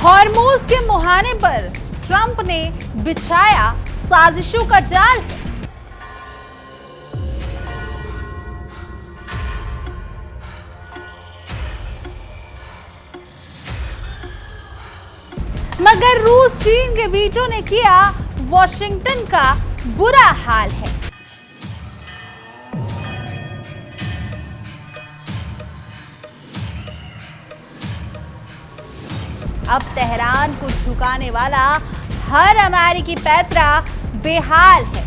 Hormuz के मुहाने पर ट्रंप ने बिछाया साजिशों का जाल। मगर रूस चीन के वीटो ने किया वॉशिंगटन का बुरा हाल है। अब तेहरान को झुकाने वाला हर अमेरिकी पैतरा बेहाल है।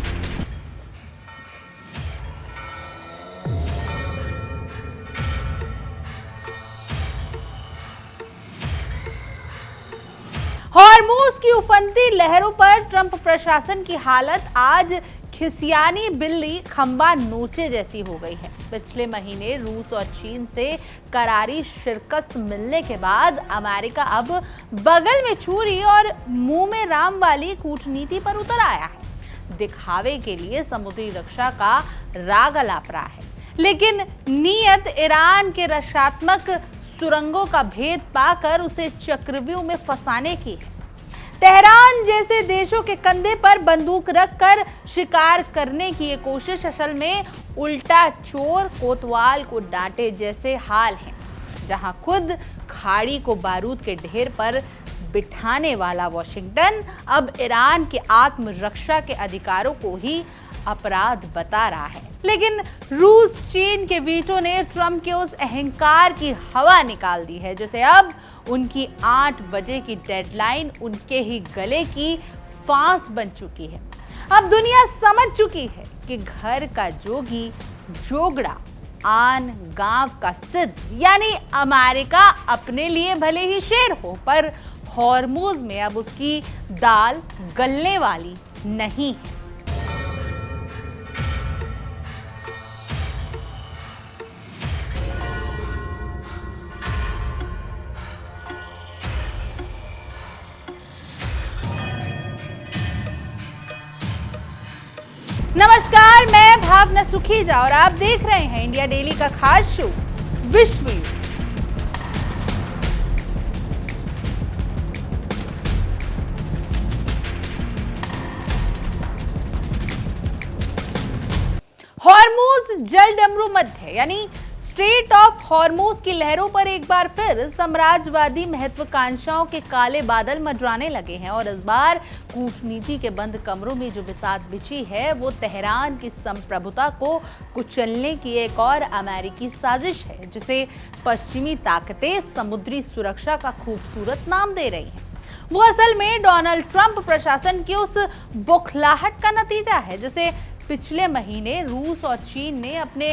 हॉर्मूज की उफनती लहरों पर ट्रंप प्रशासन की हालत आज खिसियानी बिल्ली खंबा नोचे जैसी हो गई है। पिछले महीने रूस और चीन से करारी शिकस्त मिलने के बाद अमेरिका अब बगल में छुरी और मुंह में राम वाली कूटनीति पर उतर आया है। दिखावे के लिए समुद्री रक्षा का राग अलाप रहा है, लेकिन नीयत ईरान के रक्षात्मक सुरंगों का भेद पाकर उसे चक्रव्यूह में फंसाने की है। तेहरान जैसे देशों के कंधे पर बंदूक रखकर शिकार करने की ये कोशिश असल में उल्टा चोर कोतवाल को डांटे जैसे हाल है, जहां खुद खाड़ी को बारूद के ढेर पर बिठाने वाला वॉशिंगटन अब ईरान के आत्मरक्षा के अधिकारों को ही अपराध बता रहा है। लेकिन रूस चीन के वीटो ने ट्रंप के उस अहंकार की हवा निकाल दी है, जिसे अब उनकी 8 बजे की डेडलाइन उनके ही गले की फांस बन चुकी है। अब दुनिया समझ चुकी है कि घर का जोगी जोगड़ा आन गांव का सिद्ध, यानी अमेरिका अपने लिए भले ही शेर हो, पर हॉर्मूज में अब उसकी दाल गलने वाली नहीं है। नमस्कार, मैं भावना सुखीजा और आप देख रहे हैं इंडिया डेली का खास शो विश्व युद्ध। हॉर्मूज जलडमरू मध्य यानी स्ट्रेट ऑफ हॉर्मूज की लहरों पर एक बार फिर साम्राज्यवादी महत्वाकांक्षाओं के काले बादल मंडराने लगे हैं और इस बार कूटनीति के बंद कमरों में जो बिसात बिछी है वो तेहरान की संप्रभुता को कुचलने की एक और अमेरिकी साजिश है, जिसे पश्चिमी ताकतें समुद्री सुरक्षा का खूबसूरत नाम दे रही हैं। वो असल में डोनाल्ड ट्रंप प्रशासन की उस बौखलाहट का नतीजा है, जिसे पिछले महीने रूस और चीन ने अपने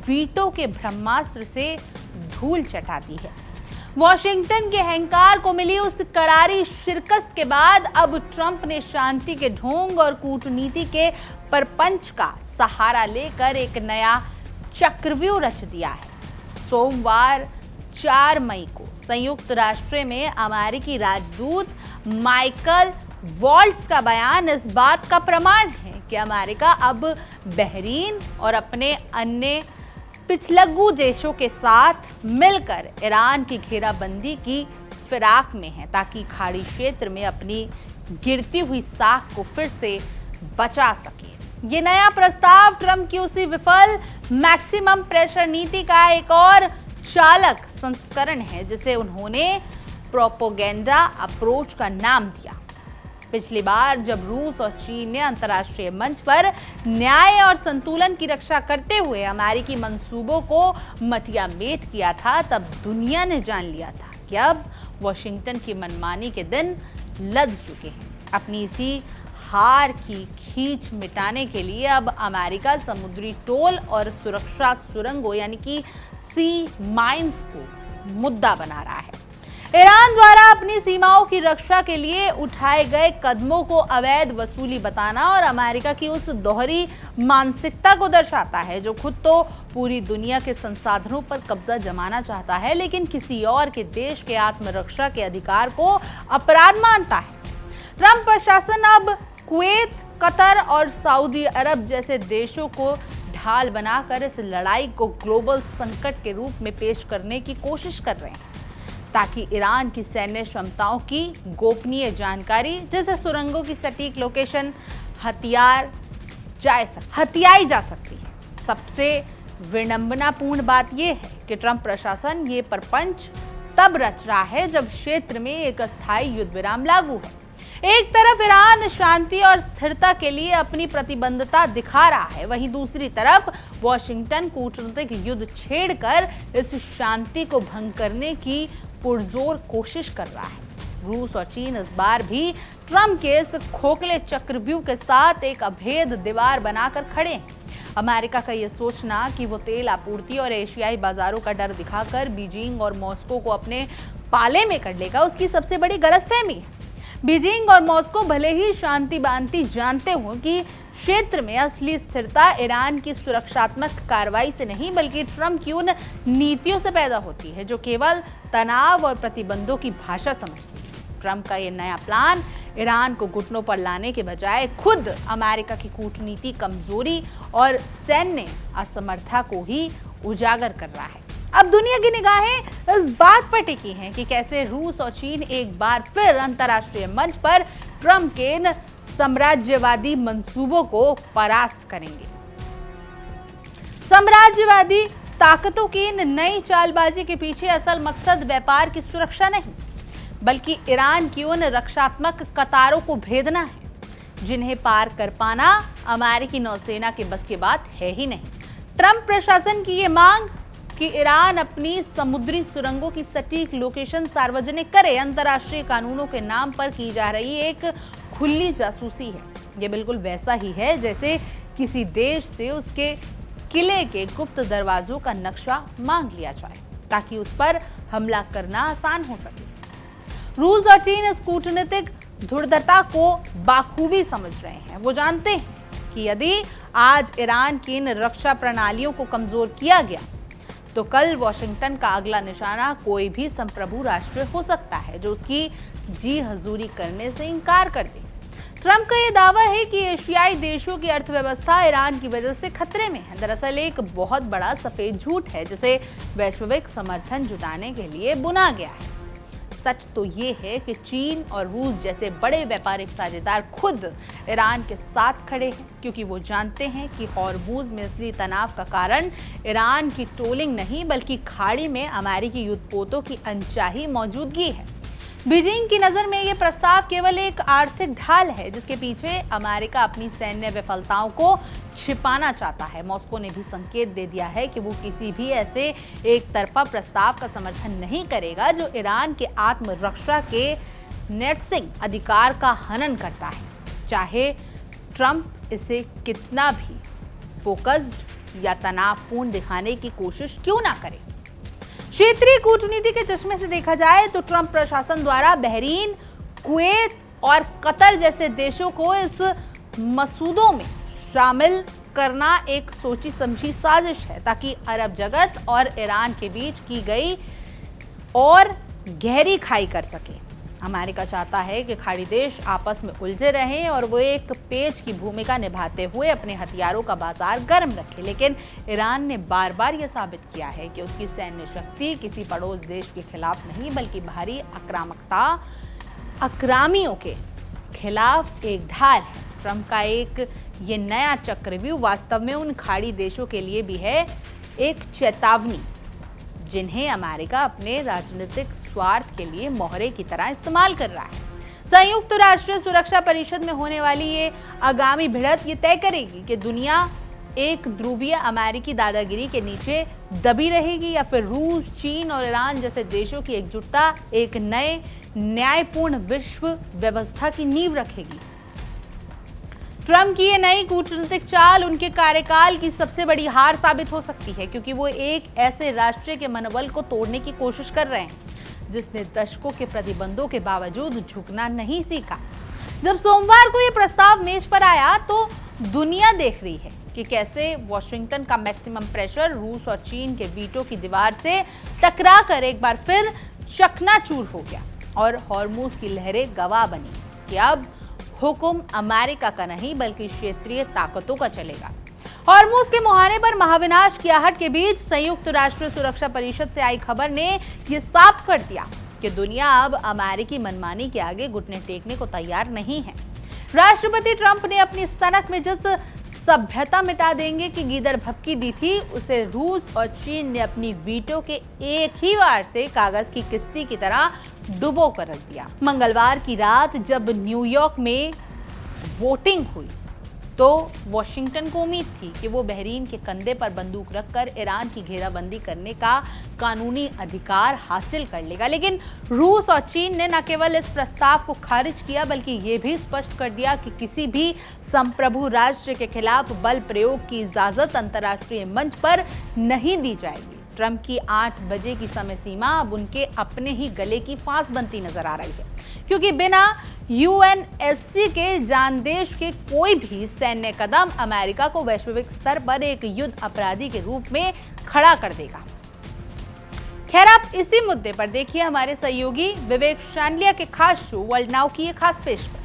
वीटो के ब्रह्मास्त्र से धूल चटा दी है। वॉशिंगटन के अहंकार को मिली उस करारी शिकस्त के बाद अब ट्रंप ने शांति के ढोंग और कूटनीति के परपंच का सहारा लेकर एक नया चक्रव्यूह रच दिया है। सोमवार 4 मई को संयुक्त राष्ट्र में अमेरिकी राजदूत माइकल वॉल्ट्ज का बयान इस बात का प्रमाण है कि अमेरिका अब बहरीन और अपने अन्य पिछलग्गू देशों के साथ मिलकर ईरान की घेराबंदी की फिराक में है, ताकि खाड़ी क्षेत्र में अपनी गिरती हुई साख को फिर से बचा सके। ये नया प्रस्ताव ट्रंप की उसी विफल मैक्सिमम प्रेशर नीति का एक और चालक संस्करण है, जिसे उन्होंने प्रोपेगेंडा अप्रोच का नाम दिया। पिछली बार जब रूस और चीन ने अंतर्राष्ट्रीय मंच पर न्याय और संतुलन की रक्षा करते हुए अमेरिकी मंसूबों को मटियामेट किया था, तब दुनिया ने जान लिया था कि अब वॉशिंगटन की मनमानी के दिन लद चुके हैं। अपनी इसी हार की खींच मिटाने के लिए अब अमेरिका समुद्री टोल और सुरक्षा सुरंगों यानी कि सी माइंस को मुद्दा बना रहा है। ईरान द्वारा अपनी सीमाओं की रक्षा के लिए उठाए गए कदमों को अवैध वसूली बताना और अमेरिका की उस दोहरी मानसिकता को दर्शाता है, जो खुद तो पूरी दुनिया के संसाधनों पर कब्जा जमाना चाहता है, लेकिन किसी और के देश के आत्मरक्षा के अधिकार को अपराध मानता है। ट्रंप प्रशासन अब कुवैत, कतर और सऊदी अरब जैसे देशों को ढाल बनाकर इस लड़ाई को ग्लोबल संकट के रूप में पेश करने की कोशिश कर रहे हैं। ताकि ईरान की सैन्य क्षमताओं की गोपनीय जानकारी, जैसे सुरंगों की सटीक लोकेशन, हथियाई जा सकती है। सबसे विडंबनापूर्ण बात यह है कि ट्रंप प्रशासन ये प्रपंच तब रच रहा है जब क्षेत्र में एक अस्थायी युद्ध विराम लागू है। एक तरफ ईरान शांति और स्थिरता के लिए अपनी प्रतिबद्धता दिखा रहा है, वहीं दूसरी तरफ वॉशिंगटन कूटनीतिक युद्ध छेड़कर इस शांति को भंग करने की पुरजोर कोशिश कर रहा है। रूस और चीन इस बार भी ट्रंप के इस खोखले चक्रव्यूह के साथ एक अभेद दीवार बनाकर खड़े हैं। अमेरिका का यह सोचना कि वो तेल आपूर्ति और एशियाई बाजारों का डर दिखाकर बीजिंग और मॉस्को को अपने पाले में कर लेगा, उसकी सबसे बड़ी गलतफहमी है। बीजिंग और मॉस्को भले ही शांति बांति जानते हों कि क्षेत्र में असली स्थिरता ईरान की सुरक्षात्मक कार्रवाई से नहीं बल्कि ट्रंप की उन नीतियों से पैदा होती है जो केवल तनाव और प्रतिबंधों की भाषा समझती है। ट्रंप का ये नया प्लान ईरान को घुटनों पर लाने के बजाय खुद अमेरिका की कूटनीति कमजोरी और सैन्य असमर्थता को ही उजागर कर रहा है। अब दुनिया की निगाहें इस बात पर टिकी हैं कि कैसे रूस और चीन एक बार फिर अंतर्राष्ट्रीय मंच पर ट्रंप के इन साम्राज्यवादी मंसूबों को परास्त करेंगे। साम्राज्यवादी ताकतों की इन नई चालबाजी के पीछे असल मकसद व्यापार की सुरक्षा नहीं बल्कि ईरान की उन रक्षात्मक कतारों को भेदना है जिन्हें पार कर पाना अमेरिकी नौसेना के बस की बात है ही नहीं। ट्रंप प्रशासन की ये मांग कि ईरान अपनी समुद्री सुरंगों की सटीक लोकेशन सार्वजनिक करे अंतर्राष्ट्रीय कानूनों के नाम पर की जा रही एक खुली जासूसी है। ये बिल्कुल वैसा ही है जैसे किसी देश से उसके किले के गुप्त दरवाजों का नक्शा मांग लिया जाए ताकि उस पर हमला करना आसान हो सके। रूस और चीन इस कूटनीतिक धुरंधरता को बाखूबी समझ रहे हैं। वो जानते हैं कि यदि आज ईरान की इन रक्षा प्रणालियों को कमजोर किया गया तो कल वॉशिंगटन का अगला निशाना कोई भी संप्रभु राष्ट्र हो सकता है जो उसकी जी हजूरी करने से इनकार कर दे। ट्रंप का यह दावा है कि एशियाई देशों की अर्थव्यवस्था ईरान की वजह से खतरे में है, दरअसल एक बहुत बड़ा सफेद झूठ है जिसे वैश्विक समर्थन जुटाने के लिए बुना गया है। सच तो ये है कि चीन और रूस जैसे बड़े व्यापारिक साझेदार खुद ईरान के साथ खड़े हैं क्योंकि वो जानते हैं कि हॉर्मुज़ में असली तनाव का कारण ईरान की ट्रोलिंग नहीं बल्कि खाड़ी में अमेरिकी युद्धपोतों की अनचाही मौजूदगी है। बीजिंग की नज़र में ये प्रस्ताव केवल एक आर्थिक ढाल है जिसके पीछे अमेरिका अपनी सैन्य विफलताओं को छिपाना चाहता है। मॉस्को ने भी संकेत दे दिया है कि वो किसी भी ऐसे एक तरफा प्रस्ताव का समर्थन नहीं करेगा जो ईरान के आत्मरक्षा के नैतिक अधिकार का हनन करता है, चाहे ट्रंप इसे कितना भी फोकस्ड या तनावपूर्ण दिखाने की कोशिश क्यों ना करे। क्षेत्रीय कूटनीति के चश्मे से देखा जाए तो ट्रंप प्रशासन द्वारा बहरीन, कुवैत और कतर जैसे देशों को इस मसूदों में शामिल करना एक सोची समझी साजिश है ताकि अरब जगत और ईरान के बीच की गई और गहरी खाई कर सके। अमेरिका चाहता है कि खाड़ी देश आपस में उलझे रहें और वो एक पेच की भूमिका निभाते हुए अपने हथियारों का बाजार गर्म रखे, लेकिन ईरान ने बार बार यह साबित किया है कि उसकी सैन्य शक्ति किसी पड़ोस देश के खिलाफ नहीं बल्कि बाहरी अक्रामियों के खिलाफ एक ढाल है। ट्रंप का एक ये नया चक्रव्यूह वास्तव में उन खाड़ी देशों के लिए भी है एक चेतावनी जिन्हें अमेरिका अपने राजनीतिक स्वार्थ के लिए मोहरे की तरह इस्तेमाल कर रहा है। संयुक्त राष्ट्र सुरक्षा परिषद में होने वाली ये आगामी भिड़ंत ये तय करेगी कि दुनिया एक ध्रुवीय अमेरिकी दादागिरी के नीचे दबी रहेगी या फिर रूस, चीन और ईरान जैसे देशों की एकजुटता एक नए न्यायपूर्ण विश्व व्यवस्था की नींव रखेगी। ट्रंप की ये नई कूटनीतिक चाल उनके कार्यकाल की सबसे बड़ी हार साबित हो सकती है क्योंकि वो एक ऐसे राष्ट्र के मनोबल को तोड़ने की कोशिश कर रहे हैं जिसने दशकों के प्रतिबंधों के बावजूद झुकना नहीं सीखा। जब सोमवार को ये प्रस्ताव मेज पर आया तो दुनिया देख रही है कि कैसे वॉशिंगटन का मैक्सिमम प्रेशर रूस और चीन के वीटो की दीवार से टकरा कर एक बार फिर चकनाचूर हो गया और हॉर्मुज़ की लहरें गवाह बनी कि अब हुक्म अमेरिका का नहीं बल्कि क्षेत्रीय ताकतों का चलेगा। हॉर्मुज़ के मुहाने पर महाविनाश की आहट के बीच संयुक्त राष्ट्र सुरक्षा परिषद से आई खबर ने यह साफ कर दिया कि दुनिया अब अमेरिकी मनमानी के आगे घुटने टेकने को तैयार नहीं है। राष्ट्रपति ट्रंप ने अपनी सनक में जिस सभ्यता मिटा देंगे कि गीदड़ भपकी दी थी, उसे रूस और चीन ने अपनी वीटो के एक ही वार से कागज की किस्ती की तरह डुबो कर रख दिया। मंगलवार की रात जब न्यूयॉर्क में वोटिंग हुई तो वॉशिंगटन को उम्मीद थी कि वो बहरीन के कंधे पर बंदूक रखकर ईरान की घेराबंदी करने का कानूनी अधिकार हासिल कर लेगा, लेकिन रूस और चीन ने न केवल इस प्रस्ताव को खारिज किया बल्कि ये भी स्पष्ट कर दिया कि किसी भी संप्रभु राष्ट्र के खिलाफ बल प्रयोग की इजाजत अंतर्राष्ट्रीय मंच पर नहीं दी जाएगी। ट्रंप की 8 बजे की समय सीमा अब उनके अपने ही गले की फांस बनती नजर आ रही है, क्योंकि बिना यूएनएससी के जानदेश के कोई भी सैन्य कदम अमेरिका को वैश्विक स्तर पर एक युद्ध अपराधी के रूप में खड़ा कर देगा। खैर, आप इसी मुद्दे पर देखिए हमारे सहयोगी विवेक शांडिल्या के खास शो वर्ल्ड नाउ की ये खास पेशकश।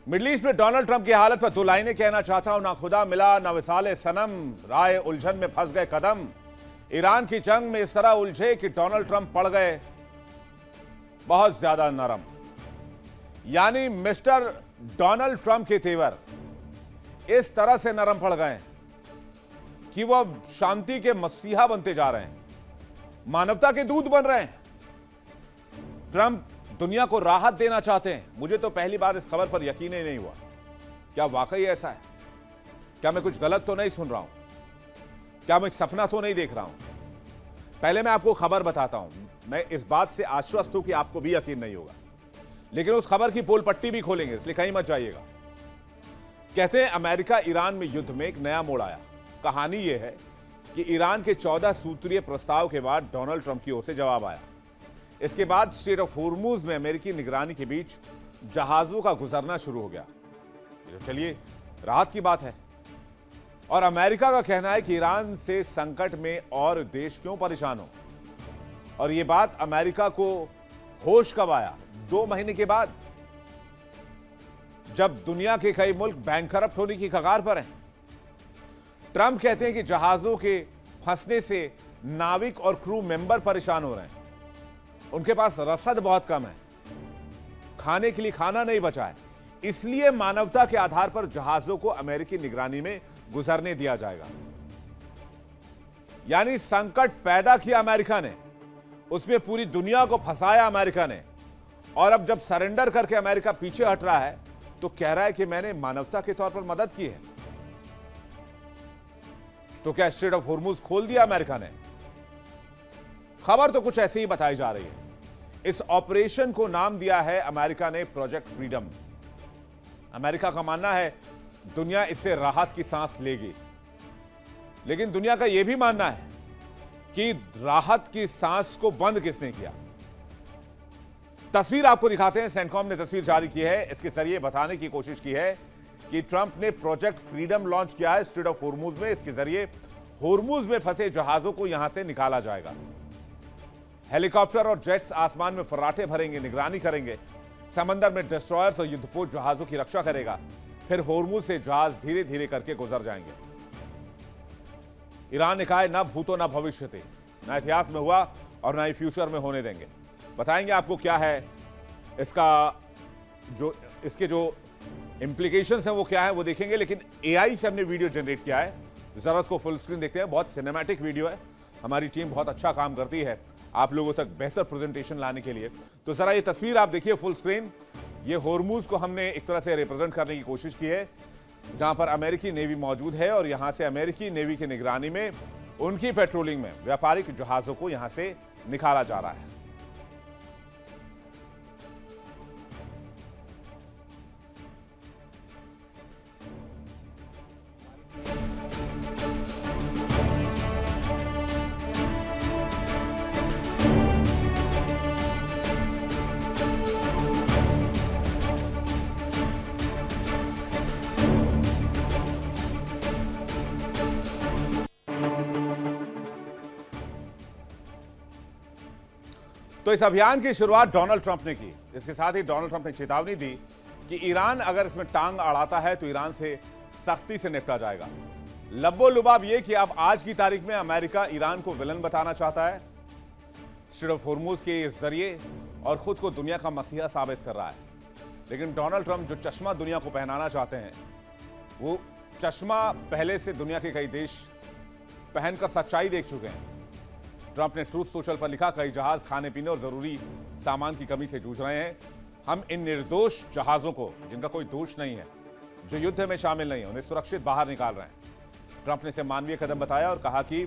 मिडल ईस्ट में डोनाल्ड ट्रंप की हालत पर 2 लाइनें कहना चाहता हूं। ना खुदा मिला ना विसाले सनम, राय उलझन में फंस गए कदम। ईरान की जंग में इस तरह उलझे कि डोनाल्ड ट्रंप पड़ गए बहुत ज्यादा नरम। यानी मिस्टर डोनाल्ड ट्रंप के तेवर इस तरह से नरम पड़ गए कि वह शांति के मसीहा बनते जा रहे हैं, मानवता के दूत बन रहे हैं। ट्रंप दुनिया को राहत देना चाहते हैं। मुझे तो पहली बार इस खबर पर यकीन ही नहीं हुआ। क्या वाकई ऐसा है? क्या मैं कुछ गलत तो नहीं सुन रहा हूं? क्या मैं सपना तो नहीं देख रहा हूं? पहले मैं आपको खबर बताता हूं। मैं इस बात से आश्वस्त हूं कि आपको भी यकीन नहीं होगा, लेकिन उस खबर की पोल पट्टी भी खोलेंगे, इसलिए कहीं मत जाइएगा। कहते हैं अमेरिका ईरान में युद्ध में एक नया मोड़ आया। कहानी यह है कि ईरान के 14 सूत्रीय प्रस्ताव के बाद डोनाल्ड ट्रंप की ओर से जवाब आया। इसके बाद स्ट्रेट ऑफ होर्मुज में अमेरिकी निगरानी के बीच जहाजों का गुजरना शुरू हो गया। चलिए, राहत की बात है। और अमेरिका का कहना है कि ईरान से संकट में और देश क्यों परेशान हो। और यह बात अमेरिका को होश कब आया? 2 महीने के बाद, जब दुनिया के कई मुल्क बैंकरप्ट होने की कगार पर हैं। ट्रंप कहते हैं कि जहाजों के फंसने से नाविक और क्रू मेंबर परेशान हो रहे हैं। उनके पास रसद बहुत कम है, खाने के लिए खाना नहीं बचा है, इसलिए मानवता के आधार पर जहाजों को अमेरिकी निगरानी में गुजरने दिया जाएगा। यानी संकट पैदा किया अमेरिका ने, उसमें पूरी दुनिया को फंसाया अमेरिका ने, और अब जब सरेंडर करके अमेरिका पीछे हट रहा है तो कह रहा है कि मैंने मानवता के तौर पर मदद की है। तो क्या स्ट्रेट ऑफ होर्मुज खोल दिया अमेरिका ने? खबर तो कुछ ऐसी ही बताई जा रही है। इस ऑपरेशन को नाम दिया है अमेरिका ने प्रोजेक्ट फ्रीडम। अमेरिका का मानना है दुनिया इससे राहत की सांस लेगी, लेकिन दुनिया का यह भी मानना है कि राहत की सांस को बंद किसने किया। तस्वीर आपको दिखाते हैं। सेंटकॉम ने तस्वीर जारी की है। इसके जरिए बताने की कोशिश की है कि ट्रंप ने प्रोजेक्ट फ्रीडम लॉन्च किया है स्ट्रेट ऑफ होर्मुज में। इसके जरिए होर्मुज में फंसे जहाजों को यहां से निकाला जाएगा। हेलीकॉप्टर और जेट्स आसमान में फर्राटे भरेंगे, निगरानी करेंगे। समंदर में डिस्ट्रॉयर्स और युद्धपोत जहाजों की रक्षा करेगा। फिर होर्मुज से जहाज धीरे धीरे करके गुजर जाएंगे। ईरान ने कहा है, ना भूतो ना भविष्यते, ना इतिहास में हुआ और ना ही फ्यूचर में होने देंगे। बताएंगे आपको क्या है इसके जो इंप्लीकेशंस हैं वो क्या है वो देखेंगे। लेकिन एआई से हमने वीडियो जनरेट किया है, जरा उसको फुल स्क्रीन देखते हैं। बहुत सिनेमैटिक वीडियो है। हमारी टीम बहुत अच्छा काम करती है आप लोगों तक बेहतर प्रेजेंटेशन लाने के लिए। तो जरा ये तस्वीर आप देखिए फुल स्क्रीन। ये होर्मुज को हमने एक तरह से रिप्रेजेंट करने की कोशिश की है, जहां पर अमेरिकी नेवी मौजूद है, और यहां से अमेरिकी नेवी की निगरानी में उनकी पेट्रोलिंग में व्यापारिक जहाजों को यहां से निकाला जा रहा है। तो इस अभियान की शुरुआत डोनाल्ड ट्रंप ने की। इसके साथ ही डोनाल्ड ट्रंप ने चेतावनी दी कि ईरान अगर इसमें टांग अड़ाता है तो ईरान से सख्ती से निपटा जाएगा। लब्बो लुबाब ये कि अब आज की तारीख में अमेरिका ईरान को विलन बताना चाहता है स्ट्रेट ऑफ हॉर्मूज के जरिए और खुद को दुनिया का मसीहा साबित कर रहा है। लेकिन डोनाल्ड ट्रंप जो चश्मा दुनिया को पहनाना चाहते हैं, वो चश्मा पहले से दुनिया के कई देश पहनकर सच्चाई देख चुके हैं। ट्रंप ने ट्रूथ सोशल पर लिखा, कई जहाज खाने पीने और जरूरी सामान की कमी से जूझ रहे हैं। हम इन निर्दोष जहाजों को, जिनका कोई दोष नहीं है, जो युद्ध में शामिल नहीं है, उन्हें सुरक्षित बाहर निकाल रहे हैं। ट्रंप ने इसे मानवीय कदम बताया और कहा कि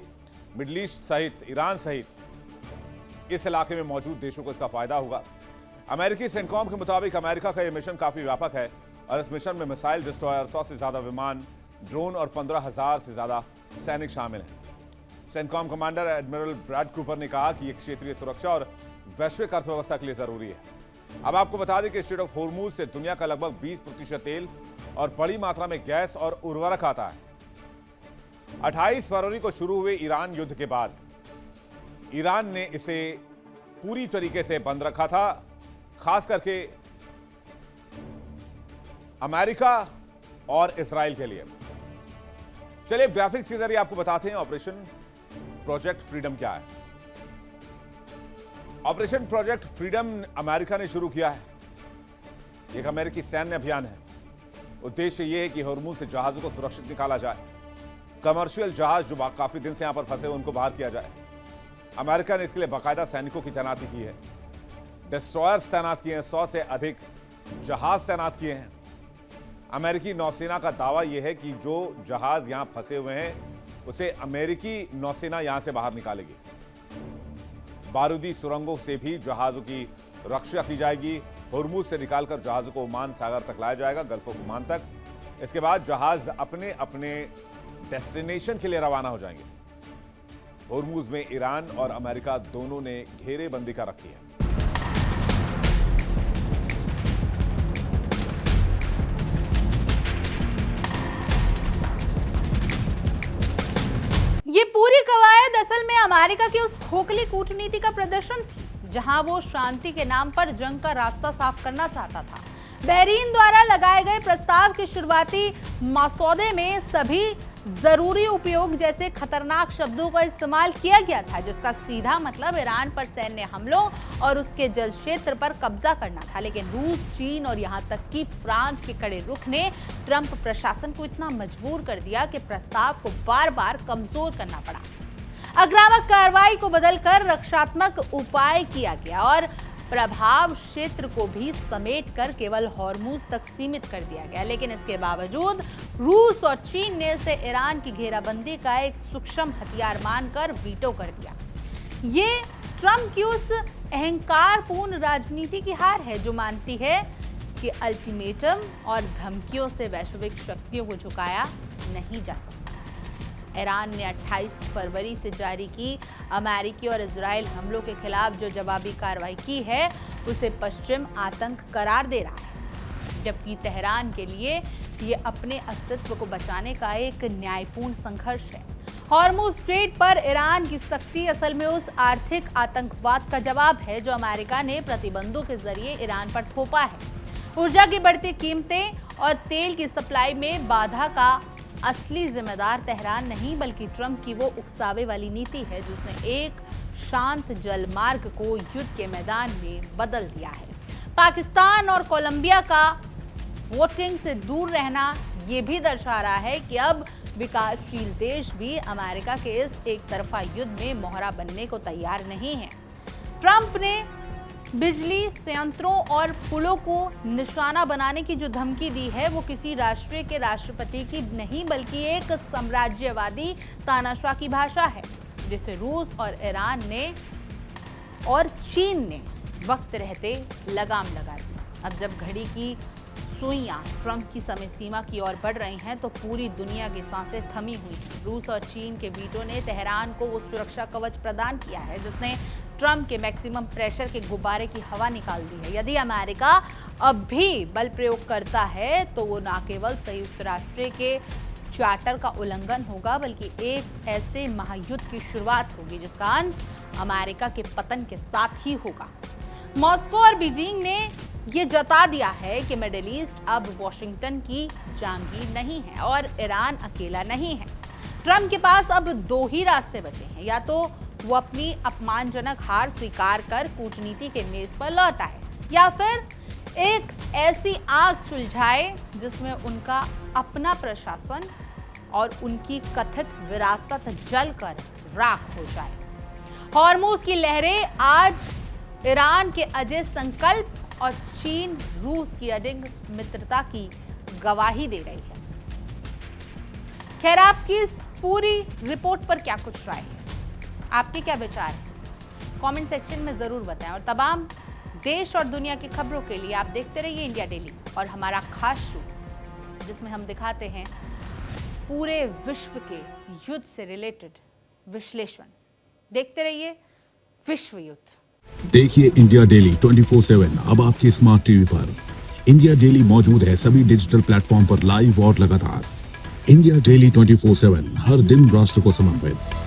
मिडिल ईस्ट सहित, ईरान सहित इस इलाके में मौजूद देशों को इसका फायदा होगा। अमेरिकी सेंटकॉम के मुताबिक अमेरिका का यह मिशन काफी व्यापक है और इस मिशन में मिसाइल डिस्ट्रॉयर, 100 से ज्यादा विमान, ड्रोन और 15,000 से ज्यादा सैनिक शामिल हैं। CENTCOM commander admiral Brad Cooper ने कहा कि यह क्षेत्रीय सुरक्षा और वैश्विक अर्थव्यवस्था के लिए जरूरी है। अब आपको बता दें कि स्ट्रेट ऑफ हॉर्मूज से दुनिया का लगभग 20% तेल और बड़ी मात्रा में गैस और उर्वरक आता है। 28 फरवरी को शुरू हुए ईरान युद्ध के बाद ईरान ने इसे पूरी तरीके से बंद रखा था, खास करके अमेरिका और इजराइल के लिए। चलिए ग्राफिक्स के जरिए आपको बताते हैं ऑपरेशन प्रोजेक्ट फ्रीडम क्या है। ऑपरेशन प्रोजेक्ट फ्रीडम अमेरिका ने शुरू किया है। एक अमेरिकी सैन्य अभियान है। उद्देश्य यह है कि हॉर्मूज से जहाजों को सुरक्षित निकाला जाए। कमर्शियल जहाज जो काफी दिन से यहां पर फंसे हुए उनको बाहर किया जाए। अमेरिका ने इसके लिए बाकायदा सैनिकों की तैनाती की है, डिस्ट्रॉयर्स तैनात किए हैं, 100 से अधिक जहाज तैनात किए हैं। अमेरिकी नौसेना का दावा यह है कि जो जहाज यहां फंसे हुए हैं उसे अमेरिकी नौसेना यहां से बाहर निकालेगी। बारूदी सुरंगों से भी जहाजों की रक्षा की जाएगी। हॉर्मूज से निकालकर जहाजों को ओमान सागर तक लाया जाएगा, गल्फ ऑफ ओमान तक। इसके बाद जहाज अपने अपने डेस्टिनेशन के लिए रवाना हो जाएंगे। हॉर्मूज में ईरान और अमेरिका दोनों ने घेरेबंदी कर रखी है। ये पूरी कवायद असल में अमेरिका की उस खोखली कूटनीति का प्रदर्शन थी, जहां वो शांति के नाम पर जंग का रास्ता साफ करना चाहता था। बहरीन द्वारा लगाए गए प्रस्ताव के शुरुआती मसौदे में सभी जरूरी उपयोग जैसे खतरनाक शब्दों का इस्तेमाल किया गया था, जिसका सीधा मतलब ईरान पर सैन्य हमलों और उसके जल क्षेत्र पर कब्जा करना था। लेकिन रूस, चीन और यहां तक कि फ्रांस के कड़े रुख ने ट्रंप प्रशासन को इतना मजबूर कर दिया कि प्रस्ताव को बार बार कमजोर करना पड़ा। आक्रामक कार्रवाई को बदलकर रक्षात्मक उपाय किया गया और प्रभाव क्षेत्र को भी समेटकर केवल हॉर्मूज तक सीमित कर दिया गया। लेकिन इसके बावजूद रूस और चीन ने इसे ईरान की घेराबंदी का एक सूक्ष्म हथियार मानकर वीटो कर दिया। ये ट्रंप की उस अहंकारपूर्ण राजनीति की हार है जो मानती है कि अल्टीमेटम और धमकियों से वैश्विक शक्तियों को झुकाया नहीं जा सकता। ईरान ने 28 फरवरी से जारी की अमेरिकी और इजराइल हमलों के खिलाफ जो जवाबी कार्रवाई की है उसे पश्चिम आतंक करार दे रहा है, जबकि तेहरान के लिए ये अपने अस्तित्व को बचाने का एक न्यायपूर्ण संघर्ष है। हॉर्मूज स्ट्रेट पर ईरान की सख्ती असल में उस आर्थिक आतंकवाद का जवाब है जो अमेरिका ने प्रतिबंधों के जरिए ईरान पर थोपा है। ऊर्जा की बढ़ती कीमतें और तेल की सप्लाई में बाधा का असली जिम्मेदार तेहरान नहीं बल्कि ट्रंप की वो उकसावे वाली नीति है जिसने एक शांत जलमार्ग को युद्ध के मैदान में बदल दिया है। पाकिस्तान और कोलंबिया का वोटिंग से दूर रहना ये भी दर्शा रहा है कि अब विकासशील देश भी अमेरिका के इस एक तरफा युद्ध में मोहरा बनने को तैयार नहीं है। ट्रंप ने बिजली संयंत्रों और पुलों को निशाना बनाने की जो धमकी दी है वो किसी राष्ट्र के राष्ट्रपति की नहीं बल्कि एक साम्राज्यवादी तानाशाह की भाषा है, जिसे रूस और ईरान ने और चीन ने वक्त रहते लगाम लगा दी। अब जब घड़ी की सुइयां ट्रंप की समय सीमा की ओर बढ़ रही हैं तो पूरी दुनिया की सांसें थमी हुई हैं। रूस और चीन के वीटो ने तेहरान को वो सुरक्षा कवच प्रदान किया है जिसने ट्रंप के मैक्सिमम प्रेशर के गुब्बारे की हवा निकाल दी है। यदि अमेरिका अब भी बल प्रयोग करता है तो वो न केवल संयुक्त राष्ट्र के चार्टर का उल्लंघन होगा बल्कि एक ऐसे महायुद्ध की शुरुआत होगी जिसका अंत अमेरिका के पतन के साथ ही होगा। मॉस्को और बीजिंग ने ये जता दिया है कि मिडिल ईस्ट अब वॉशिंगटन की जांगीर नहीं है और ईरान अकेला नहीं है। ट्रंप के पास अब दो ही रास्ते बचे हैं, या तो वो अपनी अपमानजनक हार स्वीकार कर कूटनीति के मेज पर लौट आए, या फिर एक ऐसी आग सुलझाए जिसमें उनका अपना प्रशासन और उनकी कथित विरासत जलकर राख हो जाए। हॉर्मूज की लहरें आज ईरान के अजय संकल्प और चीन रूस की अडिग मित्रता की गवाही दे रही है। खैर, आपकी इस पूरी रिपोर्ट पर क्या कुछ राय है, आपके क्या विचार हैं, कमेंट सेक्शन में जरूर बताएं। और तमाम देश और दुनिया की खबरों के लिए आप देखते रहिए इंडिया डेली और हमारा खास शो, जिसमें हम दिखाते हैं पूरे विश्व के युद्ध से रिलेटेड विश्लेषण। देखते रहिए विश्व युद्ध। देखिए इंडिया डेली 24/7 अब आपके स्मार्ट टीवी पर। इंडिया डेली मौजूद है सभी डिजिटल प्लेटफॉर्म पर लाइव और लगातार। इंडिया डेली 24/7 हर दिन राष्ट्र को समर्पित।